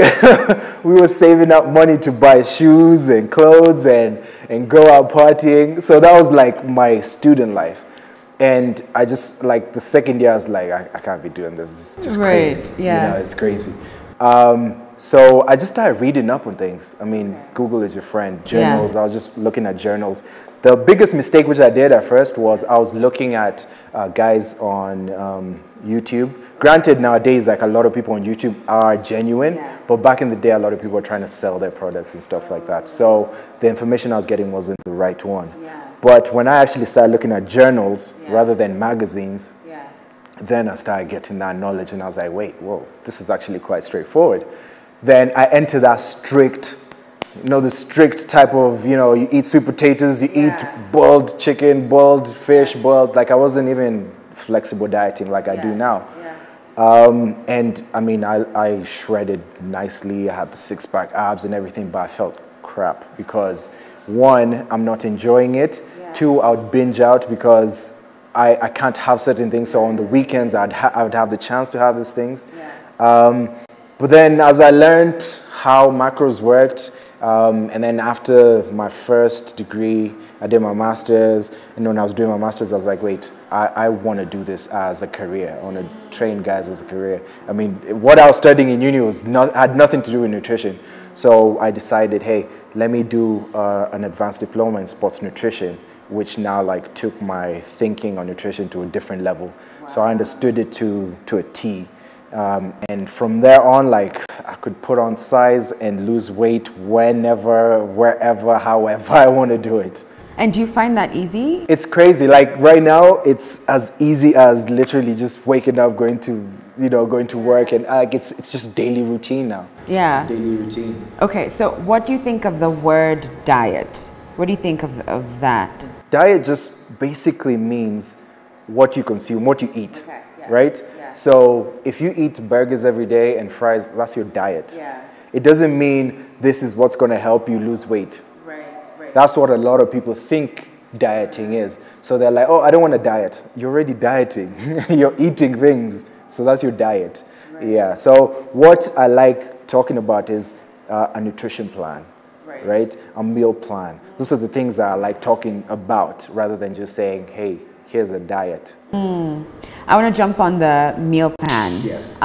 we were saving up money to buy shoes and clothes and go out partying. So that was like my student life. And I just, like the second year, I was like, I can't be doing this. It's just crazy. Yeah. It's crazy. So I just started reading up on things. I mean, Google is your friend. Journals, I was just looking at journals. The biggest mistake which I did at first was I was looking at guys on YouTube. Granted, nowadays, like a lot of people on YouTube are genuine, but back in the day, a lot of people were trying to sell their products and stuff like that. So the information I was getting wasn't the right one. But when I actually started looking at journals rather than magazines, then I started getting that knowledge, and I was like, wait, whoa, this is actually quite straightforward. Then I entered that strict, the strict type of, you eat sweet potatoes, you eat boiled chicken, boiled fish, boiled, like I wasn't even flexible dieting like I do now. And I mean, I shredded nicely. I had the six-pack abs and everything, but I felt crap because, one, I'm not enjoying it. Two, I would binge out because I can't have certain things. So on the weekends, I would have the chance to have these things. But then as I learned how macros worked, and then after my first degree, I did my master's, and when I was doing my master's, I was like, wait, I want to do this as a career. I want to train guys as a career. I mean, what I was studying in uni had nothing to do with nutrition. So I decided, hey, let me do an advanced diploma in sports nutrition, which now like took my thinking on nutrition to a different level. Wow. So I understood it to a T. And from there on, like, I could put on size and lose weight whenever, wherever, however I want to do it. And do you find that easy? It's crazy. Like right now, it's as easy as literally just waking up, going to work, and like it's just daily routine now. Yeah. It's a daily routine. Okay, so what do you think of the word diet? What do you think of that? Diet just basically means what you consume, what you eat, right? So if you eat burgers every day and fries, that's your diet. It doesn't mean this is what's going to help you lose weight. That's what a lot of people think dieting is. So they're like, oh, I don't want to diet. You're already dieting. You're eating things. So that's your diet. Yeah. So what I like talking about is a nutrition plan, right? A meal plan. Those are the things that I like talking about rather than just saying, hey, here's a diet. I want to jump on the meal plan. Yes.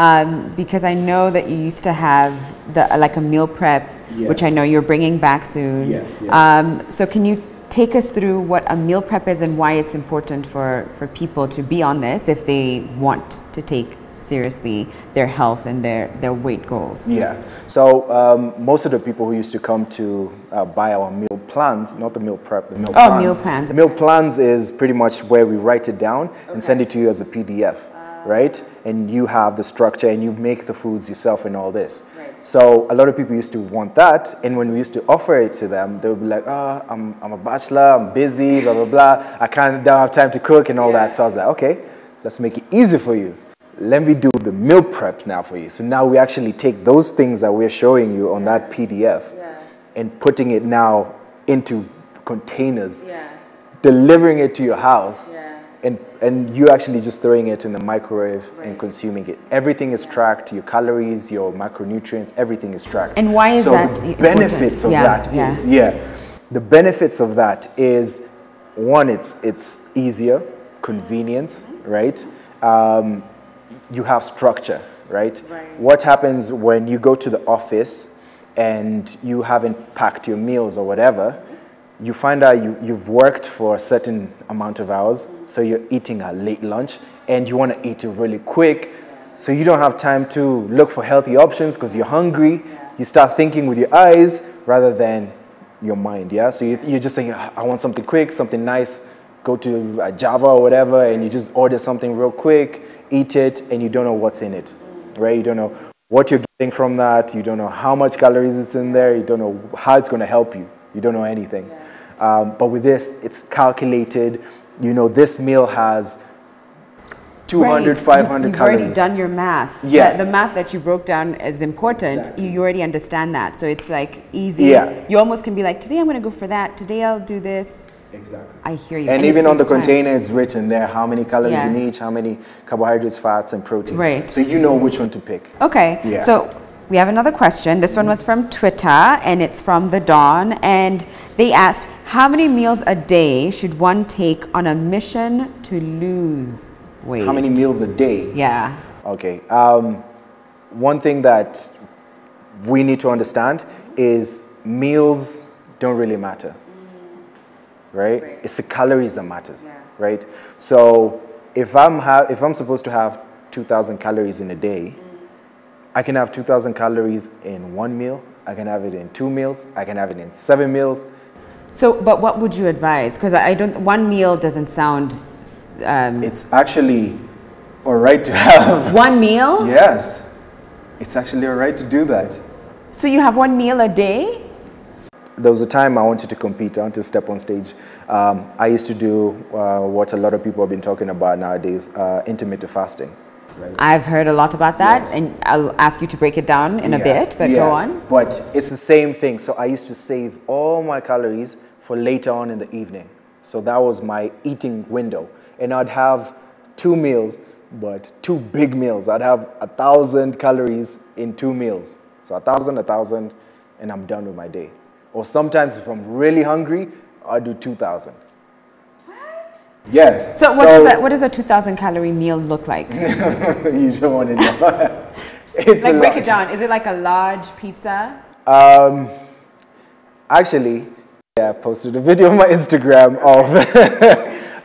Because I know that you used to have like a meal prep, which I know you're bringing back soon. Yes. So can you take us through what a meal prep is and why it's important for people to be on this if they want to take seriously their health and their weight goals. Yeah. So most of the people who used to come to buy our meal plans, not the meal prep, the meal plans. Meal plans. The meal plans is pretty much where we write it down and send it to you as a PDF, right? And you have the structure and you make the foods yourself and all this. So a lot of people used to want that, and when we used to offer it to them, they would be like, "Oh, I'm a bachelor, I'm busy, blah blah blah. I don't have time to cook and all that." So I was like, "Okay, let's make it easy for you. Let me do the meal prep now for you." So now we actually take those things that we're showing you on that PDF and putting it now into containers, delivering it to your house. And you actually just throwing it in the microwave and consuming it. Everything is tracked, your calories, your macronutrients, everything is tracked. And why is that the benefits of that is, the benefits of that is, one, it's easier, convenience, right? You have structure, right? What happens when you go to the office and you haven't packed your meals or whatever, you find out you've worked for a certain amount of hours, so you're eating a late lunch, and you want to eat it really quick, so you don't have time to look for healthy options because you're hungry. You start thinking with your eyes rather than your mind, So you're just saying, I want something quick, something nice, go to a Java or whatever, and you just order something real quick, eat it, and you don't know what's in it, right? You don't know what you're getting from that, you don't know how much calories it's in there, you don't know how it's going to help you, you don't know anything. But with this, it's calculated. You know, this meal has 200, 500 You've calories. already done your math. Yeah. The math that you broke down is important. Exactly. You already understand that. So it's like easy. Yeah. You almost can be like, today I'm going to go for that. Today I'll do this. Exactly. I hear you. And even on the container, it's written there how many calories in each, how many carbohydrates, fats, and protein. Right. So you know which one to pick. Okay. Yeah. So we have another question. This one was from Twitter, and it's from The Dawn. And they asked, how many meals a day should one take on a mission to lose weight? How many meals a day? Yeah. Okay. One thing that we need to understand is meals don't really matter, right? It's the calories that matters, right? So if I'm supposed to have 2,000 calories in a day, I can have 2,000 calories in one meal. I can have it in 2 meals. I can have it in 7 meals. So, but what would you advise? Because one meal doesn't sound... It's actually all right to have... One meal? Yes. It's actually all right to do that. So you have one meal a day? There was a time I wanted to compete. I wanted to step on stage. I used to do what a lot of people have been talking about nowadays, intermittent fasting. Right. I've heard a lot about that, Yes. and I'll ask you to break it down in a bit, but go on. But it's the same thing. So I used to save all my calories for later on in the evening. So that was my eating window. And I'd have 2 meals, but 2 big meals. I'd have 1,000 calories in 2 meals. So 1,000, and I'm done with my day. Or sometimes if I'm really hungry, I'll do 2,000. Yes. So what does a 2,000 calorie meal look like? You don't want to know. It's like a break lot. it down. Is it like a large pizza? Actually, I posted a video on my Instagram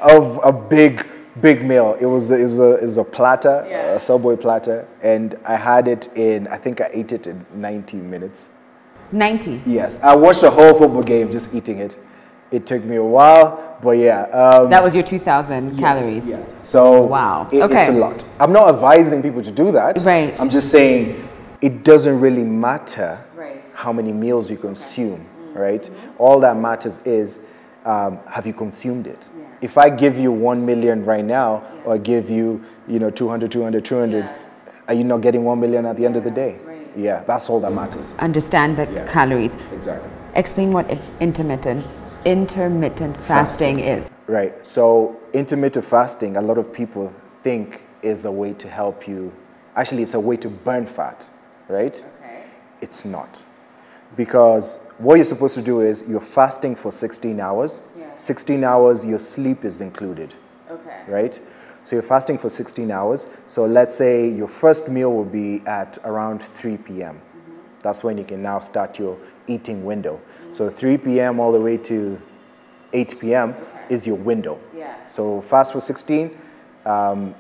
of a big meal. It was a platter, a Subway platter, and I had it in, I think I ate it in 90 minutes. 90? Yes. I watched the whole football game just eating it. It took me a while, but yeah. That was your 2,000 calories? Yes. So wow. It's a lot. I'm not advising people to do that. Right. I'm just saying it doesn't really matter how many meals you consume, right? All that matters is have you consumed it? Yeah. If I give you 1 million right now, or give you 200, are you not getting 1 million at the end of the day? Right. Yeah, that's all that matters. Understand the calories. Exactly. Explain what intermittent fasting is. Right. So intermittent fasting, a lot of people think is a way to help you. Actually, it's a way to burn fat, right? Okay. It's not. Because what you're supposed to do is you're fasting for 16 hours. Yeah. 16 hours, your sleep is included. Okay. Right? So you're fasting for 16 hours. So let's say your first meal will be at around 3 p.m. That's when you can now start your eating window. So 3 p.m. all the way to 8 p.m. is your window. Yeah. So fast for 16,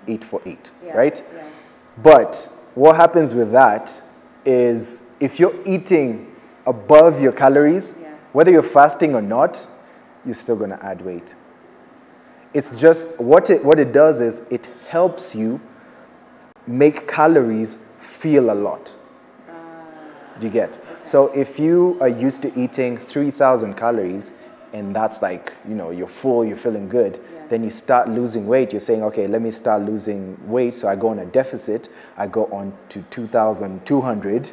eat for 8, right? Yeah. But what happens with that is if you're eating above your calories, whether you're fasting or not, you're still going to add weight. It's just, what it does is it helps you make calories feel a lot. Do you get? Okay. So if you are used to eating 3,000 calories, and that's like, you know, you're full, you're feeling good, then you start losing weight. You're saying, okay, let me start losing weight. So I go on a deficit. I go on to 2,200.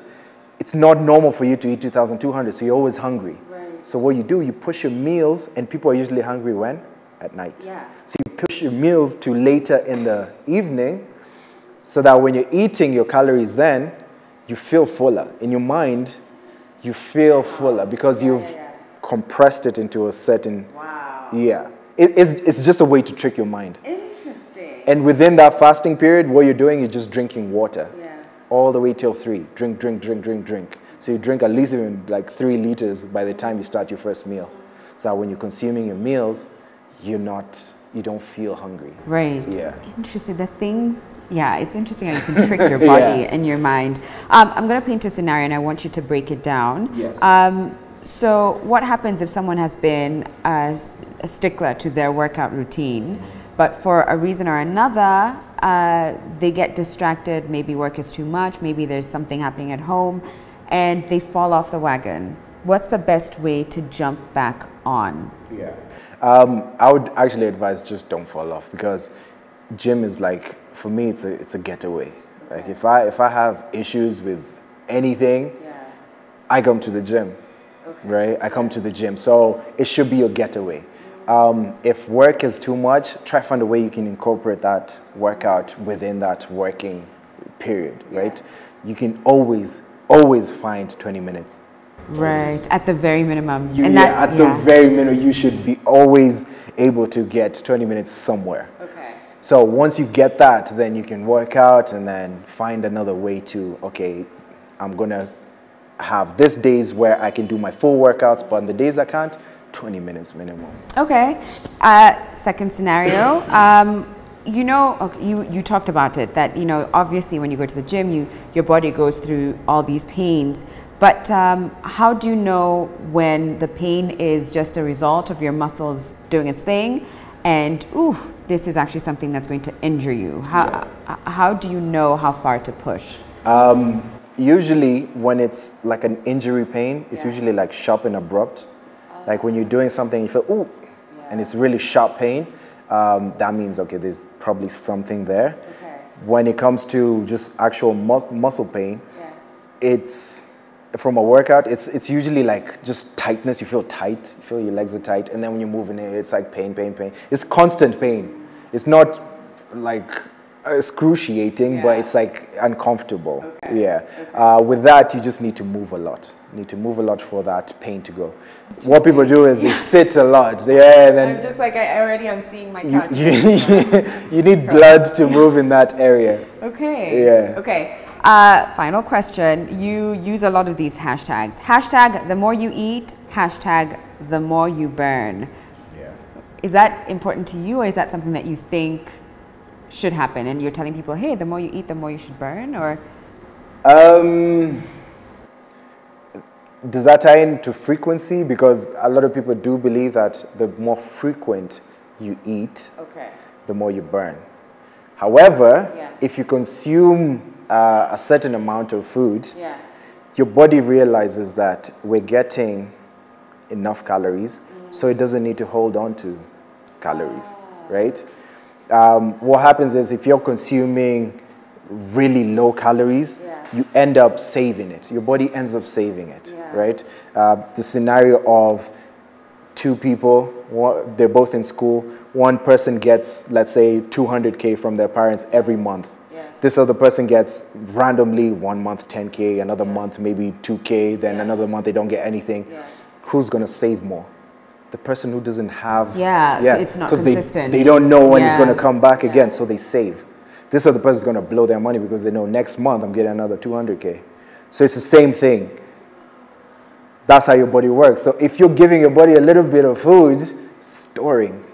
It's not normal for you to eat 2,200, so you're always hungry. Right. So what you do, you push your meals, and people are usually hungry when? At night. Yeah. So you push your meals to later in the evening, so that when you're eating your calories then, you feel fuller. In your mind, you feel fuller because you've compressed it into a certain... Wow. Yeah. It's just a way to trick your mind. Interesting. And within that fasting period, what you're doing is just drinking water. Yeah. All the way till 3. Drink, drink, drink, drink, drink. So you drink at least even like 3 liters by the time you start your first meal. So that when you're consuming your meals, you don't feel hungry. Right. Yeah. Interesting. The things, yeah, it's interesting how you can trick your body and your mind. I'm going to paint a scenario and I want you to break it down. Yes. So what happens if someone has been a stickler to their workout routine, but for a reason or another, they get distracted, maybe work is too much, maybe there's something happening at home, and they fall off the wagon? What's the best way to jump back on? Yeah. I would actually advise just don't fall off, because gym is like, for me, it's a getaway. Like if I have issues with anything, I come to the gym, right? I come to the gym. So it should be your getaway. If work is too much, try to find a way you can incorporate that workout within that working period, right? You can always find 20 minutes. Right, at the very minimum. At the very minimum, you should be always able to get 20 minutes somewhere. Okay. So once you get that, then you can work out and then find another way to, okay, I'm going to have these days where I can do my full workouts, but on the days I can't, 20 minutes minimum. Okay. Second scenario. You know, okay, you talked about it, that, you know, obviously when you go to the gym, your body goes through all these pains. But how do you know when the pain is just a result of your muscles doing its thing and, ooh, this is actually something that's going to injure you? How do you know how far to push? Usually when it's like an injury pain, it's usually like sharp and abrupt. Like when you're doing something, you feel, ooh, and it's really sharp pain, that means, okay, there's probably something there. Okay. When it comes to just actual muscle pain, it's... From a workout, it's usually like just tightness. You feel tight, you feel your legs are tight, and then when you're moving it, it's like pain, pain, pain. It's constant pain. It's not like excruciating, but it's like uncomfortable. Okay. Yeah. Okay. With that, you just need to move a lot. You need to move a lot for that pain to go. What people do is they sit a lot. Yeah, and then I'm just like, I already am seeing my couch. You need blood to move in that area. Okay. Yeah. Okay. Final question. You use a lot of these hashtags. Hashtag the more you eat, hashtag the more you burn. Yeah. Is that important to you, or is that something that you think should happen and you're telling people, hey, the more you eat, the more you should burn? Or does that tie into frequency? Because a lot of people do believe that the more frequent you eat, the more you burn. However, if you consume a certain amount of food, your body realizes that we're getting enough calories, so it doesn't need to hold on to calories, right? What happens is if you're consuming really low calories, you end up saving it. Your body ends up saving it, right? The scenario of 2 people, they're both in school, one person gets, let's say, 200K from their parents every month. This other person gets randomly 1 month 10K, another month maybe 2K, then another month they don't get anything. Who's going to save more? The person who doesn't have... it's not consistent. They don't know when it's going to come back again, so they save. This other person is going to blow their money because they know next month I'm getting another 200K. So it's the same thing. That's how your body works. So if you're giving your body a little bit of food, storing.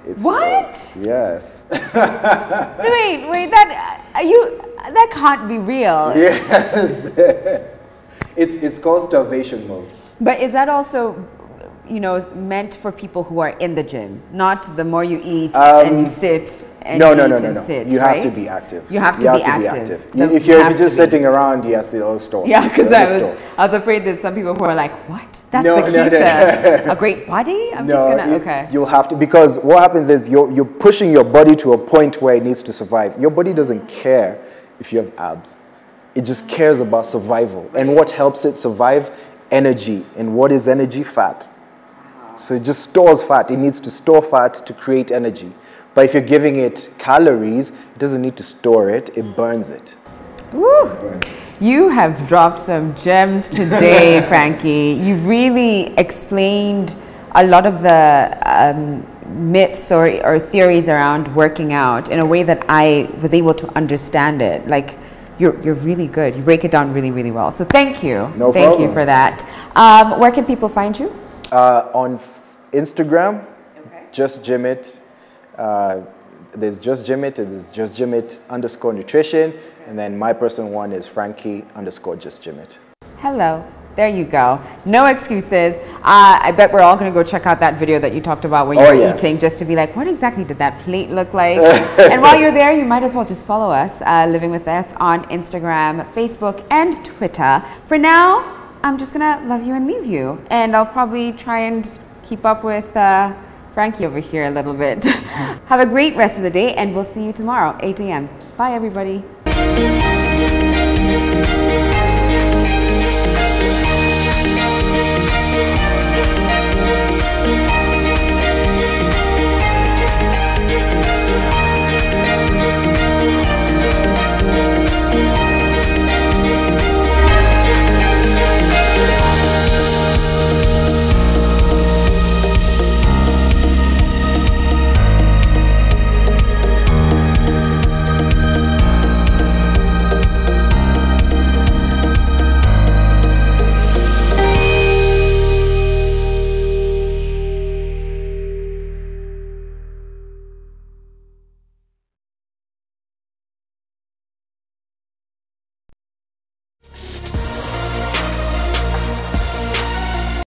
It's what? Gross. Yes. wait, that That can't be real. Yes. It's called starvation mode. But is that also, you know, meant for people who are in the gym, not the more you eat and you sit and no. sit, You right? have to be active. You have to be active. If you're just sitting around, yes, it'll store. Yeah, because I was afraid that some people who are like, what? That's No, the key to a great body? I'm just gonna, okay. You'll have to, because what happens is you're pushing your body to a point where it needs to survive. Your body doesn't care if you have abs. It just cares about survival. And what helps it survive? Energy. And what is energy? Fat. So it just stores fat. It needs to store fat to create energy. But if you're giving it calories, it doesn't need to store it. It burns it. Woo. You have dropped some gems today, Frankie. You really explained a lot of the myths or theories around working out in a way that I was able to understand it. Like, you're really good. You break it down really, really well. So thank you. No thank problem. you for that. Where can people find you? On Instagram, Just Gym It. There's Just Gym It, and there's Just Gym It _nutrition. And then my personal one is Frankie _Just Gym It. Hello. There you go. No excuses. I bet we're all going to go check out that video that you talked about when you were eating, just to be like, what exactly did that plate look like? And while you're there, you might as well just follow us, Living With Us, on Instagram, Facebook, and Twitter. For now, I'm just going to love you and leave you. And I'll probably try and keep up with Frankie over here a little bit. Have a great rest of the day, and we'll see you tomorrow, 8 a.m. Bye, everybody.